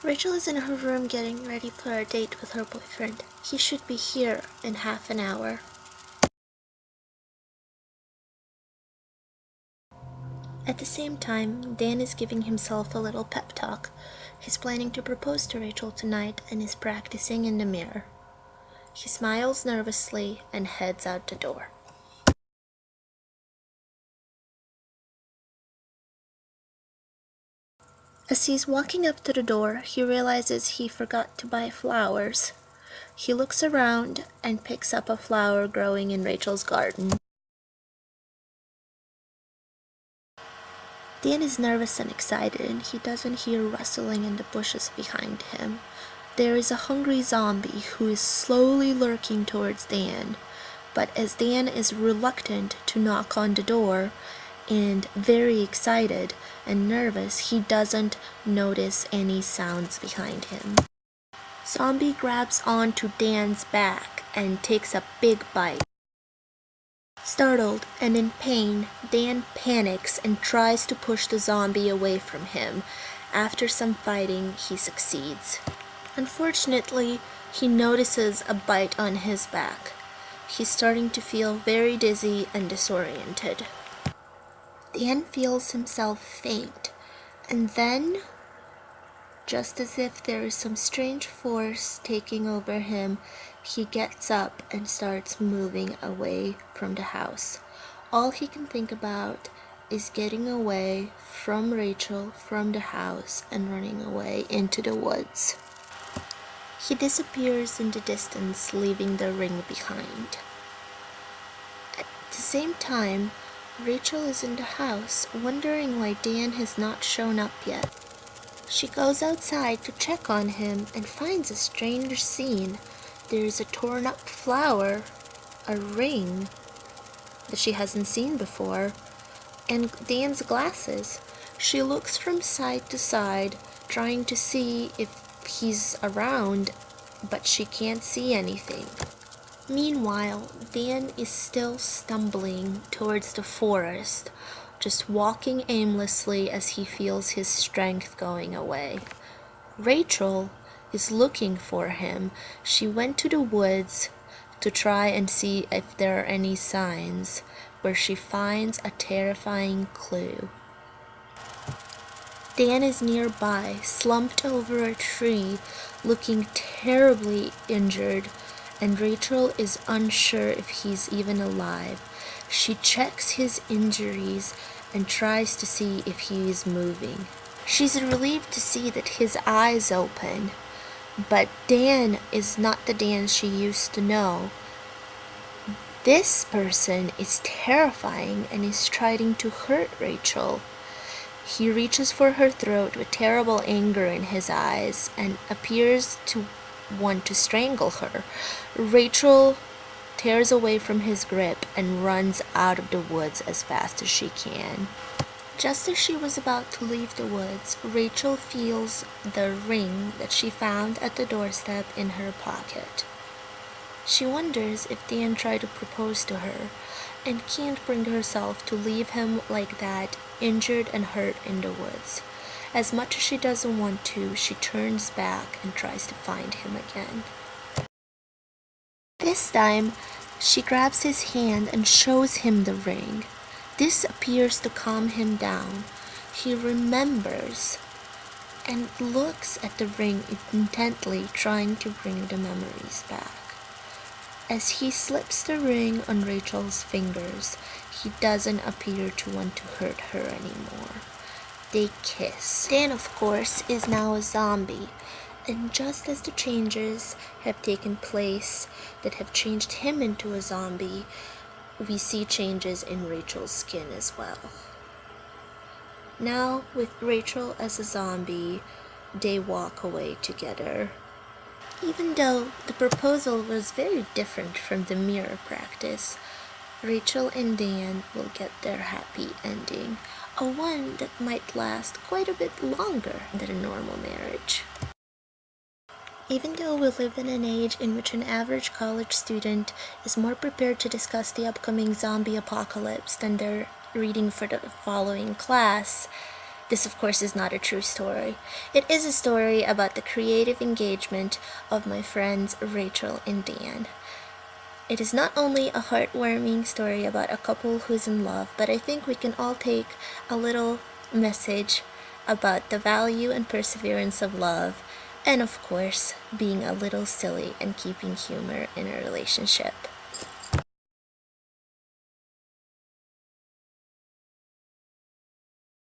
Rachel is in her room getting ready for a date with her boyfriend. He should be here in half an hour. At the same time, Dan is giving himself a little pep talk. He's planning to propose to Rachel tonight and is practicing in the mirror. He smiles nervously and heads out the door. As he's walking up to the door, he realizes he forgot to buy flowers. He looks around and picks up a flower growing in Rachel's garden. Dan is nervous and excited, and he doesn't hear rustling in the bushes behind him. There is a hungry zombie who is slowly lurking towards Dan, but as Dan is reluctant to knock on the door and very excited and nervous, he doesn't notice any sounds behind him. Zombie grabs onto Dan's back and takes a big bite. Startled and in pain, Dan panics and tries to push the zombie away from him. After some fighting, he succeeds. Unfortunately, he notices a bite on his back. He's starting to feel very dizzy and disoriented. Dan feels himself faint, and then, just as if there is some strange force taking over him, he gets up and starts moving away from the house. All he can think about is getting away from Rachel, from the house, and running away into the woods. He disappears in the distance, leaving the ring behind. At the same time, Rachel is in the house, wondering why Dan has not shown up yet. She goes outside to check on him and finds a strange scene. There is a torn up flower, a ring that she hasn't seen before, and Dan's glasses. She looks from side to side, trying to see if he's around, but she can't see anything. Meanwhile, Dan is still stumbling towards the forest, just walking aimlessly as he feels his strength going away. Rachel is looking for him. She went to the woods to try and see if there are any signs, where she finds a terrifying clue. Dan is nearby, slumped over a tree, looking terribly injured, and Rachel is unsure if he's even alive. She checks his injuries and tries to see if he is moving. She's relieved to see that his eyes open, but Dan is not the Dan she used to know. This person is terrifying and is trying to hurt Rachel. He reaches for her throat with terrible anger in his eyes and appears to want to strangle her. Rachel tears away from his grip and runs out of the woods as fast as she can. Just as she was about to leave the woods, Rachel feels the ring that she found at the doorstep in her pocket. She wonders if Dan tried to propose to her and can't bring herself to leave him like that, injured and hurt in the woods. As much as she doesn't want to, she turns back and tries to find him again. This time, she grabs his hand and shows him the ring. This appears to calm him down. He remembers and looks at the ring intently, trying to bring the memories back. As he slips the ring on Rachel's fingers, he doesn't appear to want to hurt her anymore. They kiss. Dan, of course, is now a zombie, and just as the changes have taken place that have changed him into a zombie, we see changes in Rachel's skin as well. Now, with Rachel as a zombie, they walk away together. Even though the proposal was very different from the mirror practice, Rachel and Dan will get their happy ending, a one that might last quite a bit longer than a normal marriage. Even though we live in an age in which an average college student is more prepared to discuss the upcoming zombie apocalypse than they're reading for the following class, This, of course, is not a true story. It is a story about the creative engagement of my friends Rachel and Dan. It is not only a heartwarming story about a couple who's in love, but I think we can all take a little message about the value and perseverance of love, and of course, being a little silly and keeping humor in a relationship.